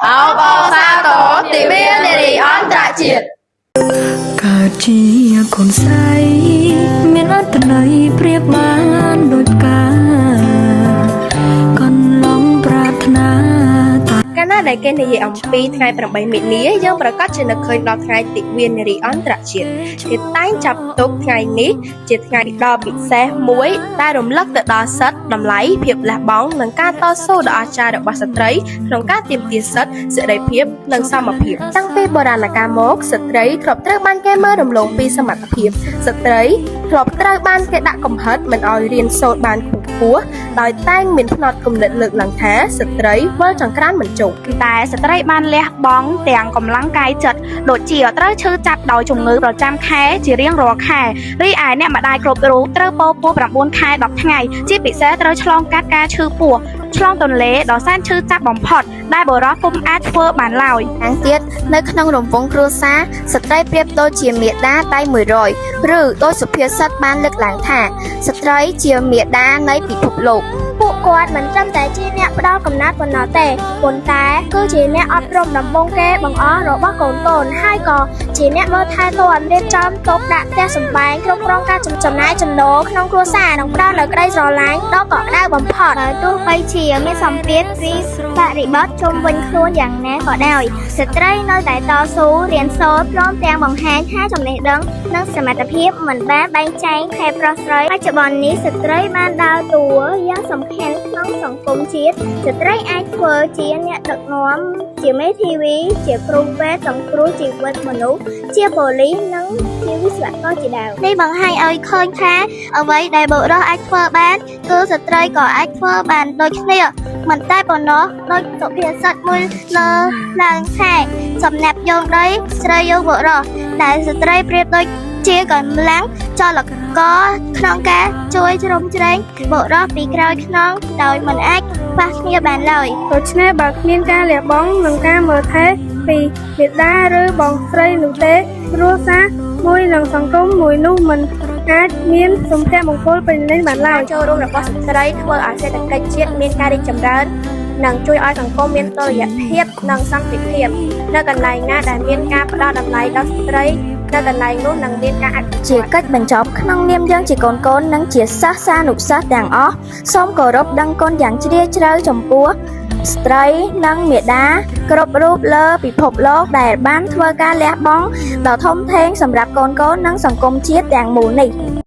អបអសាទរទិវានារីអន្តរជាតិកើតជាកូនស្រីមានអត្ថន័យប្រៀបបានដូចផ្កាកន្លងប្រាថ្នាកាលណាដែលគេនិយាយអំពីថ្ងៃ8មីនាយើងប្រកាសជានឹកឃើញដល់ថ្ងៃទិវានារីអន្តរជាតិគេតែងចាប់ទុកថ្ងៃនេះជាថ្ងៃដ៏ពិសេសមួយដែលរំលឹកទៅដល់សិទ្ធិតម្លៃភាពលះបង់និងការតស៊ូដ៏អស្ចារ្យរបស់ស្ត្រីក្នុងការទាមទារសិទ្ធិសេរីភាពនិងសមភាពតាំងពីបុរាណកាលមកស្ត្រីធ្លាប់ត្រូវបានគេមើលរំលងពីសមត្ថភាពស្ត្រីធ្លាប់ត្រូវបានគេដាក់កំហិតមិនឲ្យរៀនសូត្របានខ្ពស់ដោយតែងមានផ្នត់គំនិតលើកឡើងថាស្ត្រីវិលចង្ក្រានមិនជោគតែស្ត្រីបានលះបង់ទាំងកម្លាំងកាយចិត្តដូចជាត្រូវឈឺចាប់ដោយជំងឺប្រចាំខែជារៀងរាល់ខែរីឯអ្នកម្ដាយគ្រប់រូបត្រូវពោពោះ9ខែ10ថ្ងៃជាពិសេសត្រូវឆ្លងកាត់ការឈឺពោះឆ្លងទន្លេដ៏សែនឈឺចាប់បំផុតដែលបុរសពុំអាចធ្វើបានឡើយខាងទៀតនៅក្នុងរង្វង់គ្រួសារស្ត្រីប្រៀបដូចជាមាតាដៃ100ឬដោយសុភាសិតបានលើកឡើងថាស្ត្រីជាមាតានៃពិភពលោកពួកគាត់មិនត្រឹមតែជាអ្នកផ្ដល់កំណត់ប៉ុណ្ណោះទេប៉ុន្តែគឺជាអ្នកអប់រំដំបូងគេបង្អស់របស់កូនហើយក៏ជាអ្នកមើលថែទាំរៀបចំទុកដាក់ផ្ទះសម្បែងគ្រប់គ្រងការចំណាយចំណូលក្នុងគ្រួសារនិងផ្ដល់នូវក្តីស្រឡាញ់ដ៏កក់ក្ដៅបំផុតទោះបីជាមានសម្ពាធពីបរិបទជុំវិញខ្លួនយ៉ាងណាក៏ដោយស្ត្រីនៅតែតស៊ូរៀនសូត្រព្រមទាំងបង្ហាញថាចំណេះដឹងនិងសមត្ថភាពមិនបានបែងចែកភេទប្រុសស្រីបច្ចុប្បន្ននេះស្ត្រីបានដើរតួយ៉ាងសំខាន់ក្នុងសង្គមជាតិស្ត្រីអាចធ្វើជាអ្នកដឹកនាំជាមេធាវីជាគ្រូពេទ្យសង្គ្រោះជីវិតមនុស្សជាប៉ូលីសនិងជាវិស្វករជាដើមនេះបង្ហាញឲ្យឃើញថាអ្វីដែលបុរសអាចធ្វើបានគឺស្ត្រីក៏អាចធ្វើបានដូចគ្នាមិនតែប៉ុណ្ណោះដូចសុភាសិតមួយលើឡើងថាសំណាប់យោងដីស្រីយោងបុរសដែលស្ត្រីប្រៀបដូចជាកម្លាំងចលករក្នុងការជួយជ្រោមជ្រែងបុរសពីក្រោយខ្នងដោយមិនអាចខ្វះគ្នាបានឡើយដូច្នេះបើគ្មានការលះបង់និងការមើលថែពីមាតាឬបងស្រីនោះទេគ្រួសារមួយនិងសង្គមមួយនោះមិនអាចមានសុភមង្គលពេញលេញបានឡើយចូលរួមរបស់ស្ត្រីធ្វើឲ្យសេដ្ឋកិច្ចជាតិមានការរីកចម្រើននិងជួយឲ្យសង្គមមានតុល្យភាពនិងសន្តិភាពនៅកន្លែងណាដែលមានការផ្ដល់តម្លៃដល់ស្ត្រីនៅកន្លែងនោះនឹងមានការជាកិច្ចបញ្ចប់ក្នុងនាមយើងជាកូននិងជាសិស្សានុសិស្សទាំងអស់សូមគោរពដឹងគុណយ៉ាងជ្រាលជ្រៅចំពោះស្ត្រីនិងមាតាគ្រប់រូបលើពិភពលោកដែលបានធ្វើការលះបង់ដ៏ធំធេងសម្រាប់កូននិងសង្គមជាតិទាំងមូលនេះ